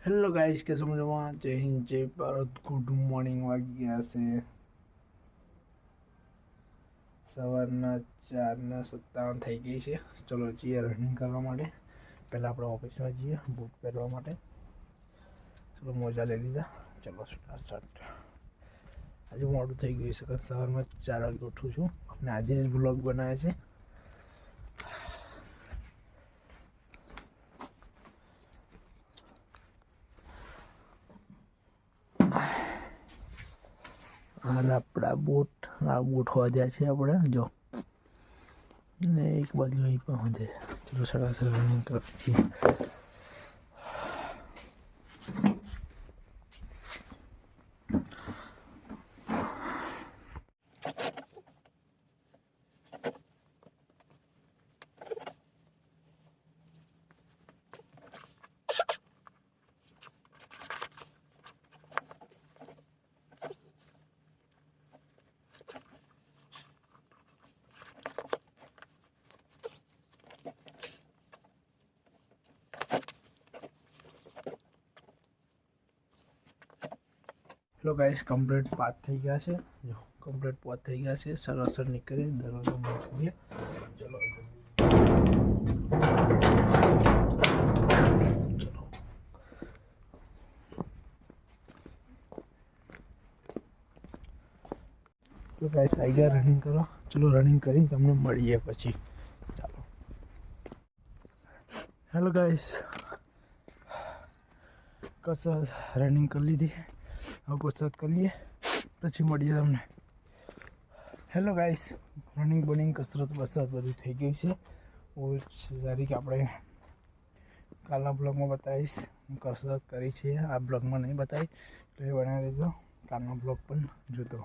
Hello guys, કે સમજમાં જય હિન્દ જય ભારત. Good morning. વાગ્યા છે સવારના 4:57 થઈ ગઈ છે. ચલો જઈએ રનિંગ કરવા માટે. પહેલાં આપણે ઓફિસમાં જઈએ બૂટ પહેરવા માટે. ચલો મોજા લઈ લીધા. ચલો સ્ટાર્ટ. આજે મોડું થઈ ગયું છે. સવારમાં 4 વાગે ઉઠું છું અને આજે જ બ્લોગ બનાવે છે. હાલ આપણા બૂટ હોદ્યા છે આપણે જો, ને એક બાજુ અહીં પણ હોદે. ચલો સરસ રનિંગ કરીએ છીએ. હેલો ગાઈસ, કમ્પ્લીટ પાસ થઈ ગયા છે. જો કમ્પ્લીટ પાસ થઈ ગયા છે. સરસ નીકળી દરવાજો મૂકીએ. ચલો તો ગાઈસ આવી ગયા રનિંગ કરવા. ચલો રનિંગ કરીને તમને મળીએ પછી. ચાલો. હેલો ગાઈસ, કસરત રનિંગ કરી લીધી. હવે કસરત કરીએ પછી મળીએ તમને. હેલો ગાઈસ, રનિંગ કસરત બધું થઈ ગયું છે. બહુ સારી કે આપણે કાલના બ્લોગમાં બતાવીશ. કસરત કરી છે, આ બ્લોગમાં નહીં બતાવી તો એ બનાવી દેજો. કાલનો બ્લોગ પણ જોતો.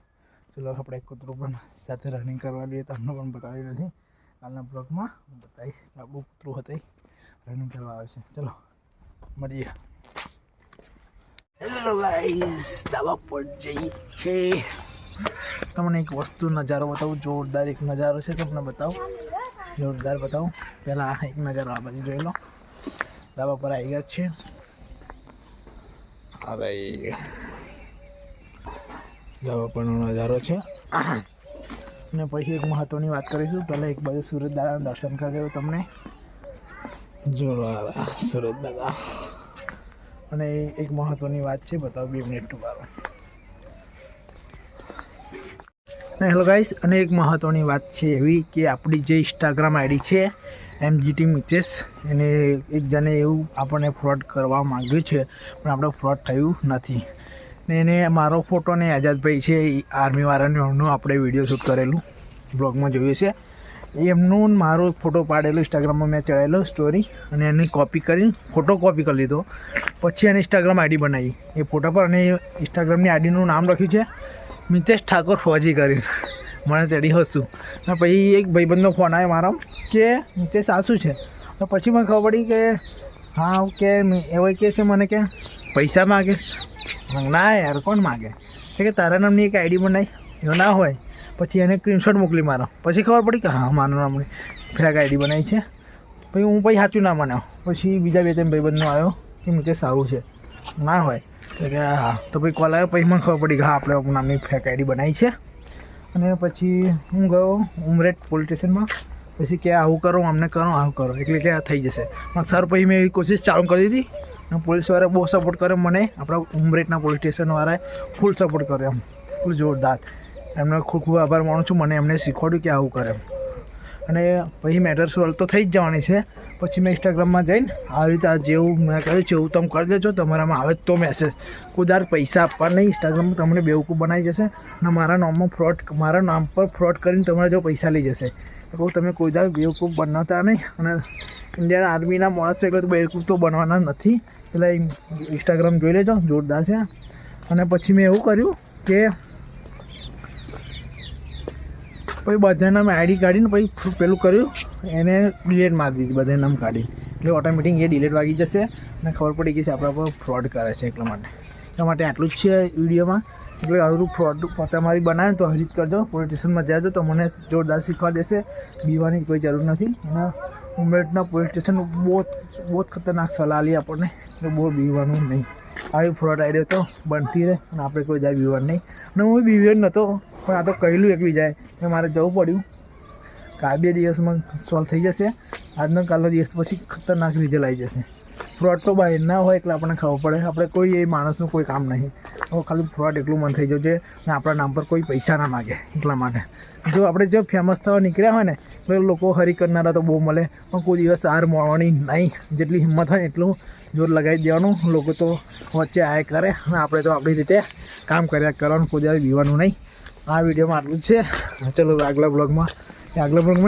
ચલો આપણે એક કૂતરું પણ સાથે રનિંગ કરવા દઈએ. તમને પણ બતાવી નથી. કાલના બ્લોગમાં બતાવીશ. આપણું કૂતરું હતું રનિંગ કરવા આવે છે. ચલો મળીએ. હેલો ગાઈસ, ધાબા પર જઈએ છે. તમને એક વસ્તુ નજારો બતાવું. જોરદાર એક નજારો છે, તમને બતાવું. જોરદાર બતાવું. પહેલાં એક નજારો આ બાજુ જોઈ લો. ધાબા પર આવી ગયા છે. હવે ધાબા પરનો નજારો છે. અને પછી એક મહત્વની વાત કરીશું. પહેલાં એક બાજુ સુરત દાદાના દર્શન કરી દેવું તમને. જોરદાર સુરત દાદા. અને એક મહત્વની વાત છે, બતાવો 2 મિનિટ વાળો. હેલો ગાઈસ, અને એક મહત્વની વાત છે એવી કે આપણી જે ઇન્સ્ટાગ્રામ આઈડી છે MGT મિતેશ, એને એક જણે એવું આપણને ફ્રોડ કરવા માંગ્યું છે, પણ આપણે ફ્રોડ થયું નથી. ને એને મારો ફોટો ને આઝાદભાઈ છે આર્મીવાળાનું આપણે વિડીયો શૂટ કરેલું બ્લોગમાં જોયું છે. એમનું મારો ફોટો પાડેલો ઇન્સ્ટાગ્રામમાં મેં ચડાવેલો સ્ટોરી, અને એની કોપી કરીને ફોટો કોપી કરી લીધો. પછી એને ઇન્સ્ટાગ્રામ આઈડી બનાવી એ ફોટા પર, અને ઇન્સ્ટાગ્રામની આઈડીનું નામ લખ્યું છે મિતેશ ઠાકોર ફોજી કરીને. મને ચડી હસું. અને પછી એક ભાઈબંધનો ફોન આવ્યો મારા કે મિતેશ આ શું છે. તો પછી મને ખબર પડી કે હા કે એવો કહે છે મને કે પૈસા માગે. ના યાર, કોણ માગે? કે તારા નામની એક આઈડી બનાવી. એવું ના હોય. પછી એને સ્ક્રીનશોટ મોકલી મારો. પછી ખબર પડી કે હા મારા નામની ફેક આઈડી બનાવી છે. પછી હું સાચું ના માન્યો. પછી બીજા 2-3 ભાઈબંધનો આવ્યો કે મિતેશ આવું છે. ના હોય કે હા. તો પછી કોલ આવ્યો. પછી મને ખબર પડી કે હા આપણે નામની ફેક આઈડી બનાવી છે. અને પછી હું ગયો ઉમરેઠ પોલીસ સ્ટેશનમાં. પછી કે આવું કરો, અમને કરો, આવું કરો, એટલે કે આ થઈ જશે. પણ સર પછી મેં એવી કોશિશ ચાલુ કરી દીધી. અને પોલીસવાળા બહુ સપોર્ટ કર્યો મને. આપણા ઉમરેઠના પોલીસ સ્ટેશનવાળાએ ફૂલ સપોર્ટ કર્યો. એમ ફૂલ જોરદાર. એમને ખૂબ ખૂબ આભાર માનું છું. મને એમને શીખવાડ્યું કે આવું કરે. અને પછી મેટર સોલ્વ તો થઈ જ જવાની છે. પછી મેં ઇન્સ્ટાગ્રામમાં જઈને આવી રીતે જેવું મેં કહ્યું છે એવું તમે કરી દેજો. તમારામાં આવે તો મેસેજ. કોઈ પૈસા આપવા નહીં. ઇન્સ્ટાગ્રામમાં તમને બેવકૂફ બનાવી જશે અને મારા નામ પર ફ્રોડ કરીને તમારે જો પૈસા લઈ જશે. તો તમે કોઈ બેવકૂફ બનાવતા નહીં. અને ઇન્ડિયન આર્મીના માણસો એટલે બેવકૂફ તો બનવાના નથી. એટલે ઇન્સ્ટાગ્રામ જોઈ લેજો, જોરદાર છે. અને પછી મેં એવું કર્યું કે પછી બધાના મેં આઈડી કાઢીને પછી પેલું કર્યું, એને ડિલેટ મારી દીધી બધા નામ કાઢી. એટલે ઓટોમેટિક એ ડિલેટ વાગી જશે અને ખબર પડી ગઈ છે આપણા પર ફ્રોડ કરે છે. એટલા માટે આટલું જ છે વિડીયોમાં. એટલે આવું ફ્રોડ તમારી બનાવે તો હજી જ કરજો. પોલીસ સ્ટેશનમાં જાય તો મને જોરદાર શીખવા દેશે. બીવાની કોઈ જરૂર નથી. અને ઉમરેઠના પોલીસ સ્ટેશન બહુ ખતરનાક સલાહ લી આપણને કે બહુ બીવાનું નહીં. આવી ફ્રોડ આઈડિયો તો બનતી રહે અને આપણે કોઈ જાય બીવાનું નહીં. અને હું બીવ્યો નહોતો પણ આ તો કહેલું એકબીજાએ કે મારે જવું પડ્યું કે આ 2 દિવસમાં સોલ્વ થઈ જશે. આજનો કાલનો દિવસ પછી ખતરનાક રિઝલ્ટ આવી જશે. ફ્રોડ તો બહાર ના હોય એટલે આપણને ખબર પડે. આપણે કોઈ એ માણસનું કોઈ કામ નહીં. હવે ખાલી ફ્રોડ એટલું મન થઈ જવું છે અને આપણા નામ પર કોઈ પૈસા ના માગે એટલા માટે. જો આપણે જો ફેમસ થવા નીકળ્યા હોય ને તો લોકો હરી કરનારા તો બહુ મળે પણ કોઈ દિવસ હાર મળવાની નહીં. જેટલી હિંમત હોય એટલું જોર લગાવી દેવાનું. લોકો તો વચ્ચે આયા કરે અને આપણે તો આપણી રીતે કામ કર્યા કરવાનું. કોઈ દિવસ બીવાનું નહીં. આ વિડીયોમાં આટલું જ છે. ચલો આગલા બ્લોગમાં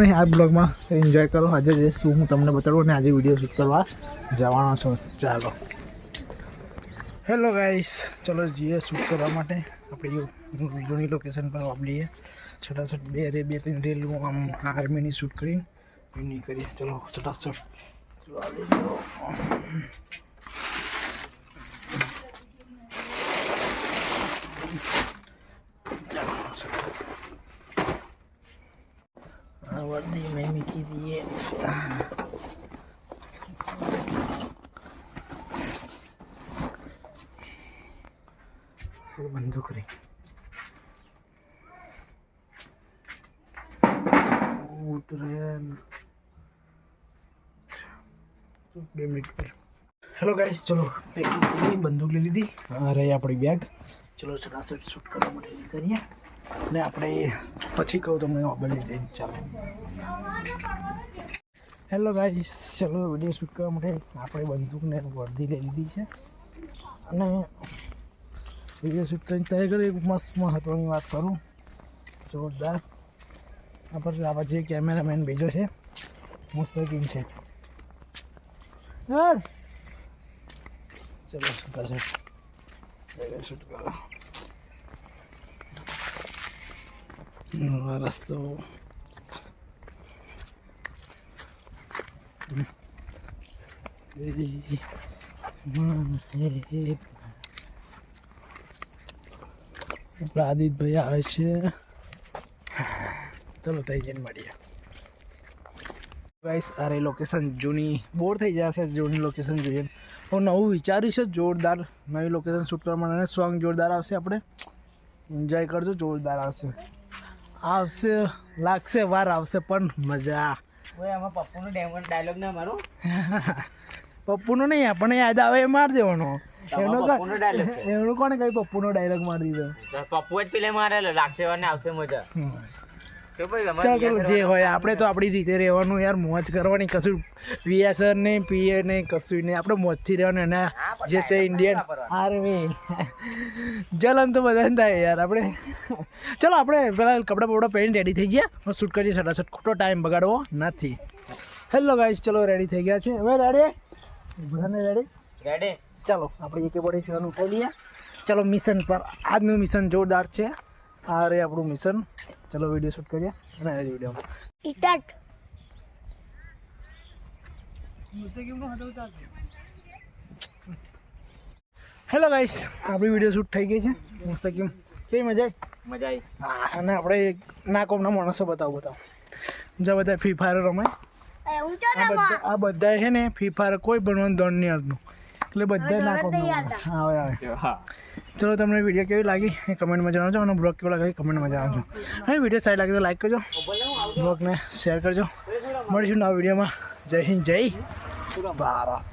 નહીં આ બ્લોગમાં એન્જોય કરો. આજે જે શું હું તમને બતાડું અને આજે વિડીયો શૂટ કરવા જવાનો છો. ચાલો હેલો ગાઈસ, ચલો જઈએ શૂટ કરવા માટે. આપણે વિડીયોની લોકેશન પર વાપરીએ. છટાછટ 2-3 રીલ આમ આર્મીની શૂટ કરીને એની કરીએ. ચલો છટાછટ वर्दी में मिकी दिए. बंदूक रही उठ रहे 2 मिनट पर. हेलो गाइस, चलो पैकिंग बंदूक ले ली थी. आ रही अपनी बैग. चलो छटाछट शूट करवा માટે કરીએ ને આપણે પછી કહું તમને મોબાઈલ લઈ જઈને. ચાલો હેલો ગાઈસ, ચલો વિડીયો શૂટ કરવા માટે આપણે બંદૂકને વર્દી લઈ લીધી છે અને વિડીયો શૂટ કરીને તૈયાર કરી. એક મસ્ત મહત્ત્વની વાત કરું, જોરદાર. આપણે જે કેમેરામેન ભેજો છે મુસ્તકીમ છે. ચલો શૂટ કરો. રસ્તો આદિતભાઈ આવે છે. ચલો તઈ જઈને મળીએ. ગાઈસ, અરે લોકેશન જૂની બોર થઈ જશે. જૂની લોકેશન જોઈએ તો નવું વિચાર્યું છે જોરદાર. નવી લોકેશન શૂટ કરવા માટે સોંગ જોરદાર આવશે. આપણે એન્જોય કરજો. જોરદાર આવશે લાગશે, વાર આવશે પણ મજા. આમાં પપ્પુનો ડાયલોગ ના મારો પપ્પુનો નહીં, આપણને યાદ આવે એ મારી દેવાનો. એમનો કોને કઈ પપ્પુનો ડાયલોગ મારી દીધો? પપ્પુ જ પેલે મારેલો લાગશે વાર ને આવશે મજા. ચાલો જે હોય, આપણે તો આપણી રીતે રહેવાનું યાર. મોજ કરવાની, કશું વીએસઆર નહીં, પીએ નહીં, કશું નહીં. આપણે મોજથી રહેવાનું. એના જે છે ઇન્ડિયન આર્મી જલન તો બધાને થાય યાર. આપણે ચલો આપણે પેલા કપડાં બપડા પહેરીને રેડી થઈ ગયા. શૂટ કરીએ છટાછટ. ખોટો ટાઈમ બગાડવો નથી. હેલો ગાઈસ, ચલો રેડી થઈ ગયા છે. હવે રેડી. ચાલો આપણે એક બડી સન ઉઠાઈ લઈએ. ચલો મિશન પર. આજનું મિશન જોરદાર છે. આ રે આપણું મિશન. ચલો વિડીયો શૂટ કરીએ અને આ વિડીયોમાં હેલો ગાઈસ, આપણી વિડીયો શૂટ થઈ ગઈ છે. મુસ્તકીમ કેવી મજા આવી? અને આપણે ના કોમના માણસો બતાવો. જો બધા ફ્રી ફાયર રમાય. આ બધા છે ને ફ્રી ફાયર કોઈ બનવાનું દોડ નહીં આવતું. એટલે બધા ના કોમના આવે. ચલો તમને વિડીયો કેવી લાગી એ કમેન્ટમાં જણાવજો અને બ્લોગ કેવો લાગે કમેન્ટમાં જણાવજો. અને વિડીયો સારી લાગે તો લાઈક કરજો, બ્લોગને શેર કરજો. મળીશું નવા વિડીયોમાં. જય હિન્દ, જય ભારત.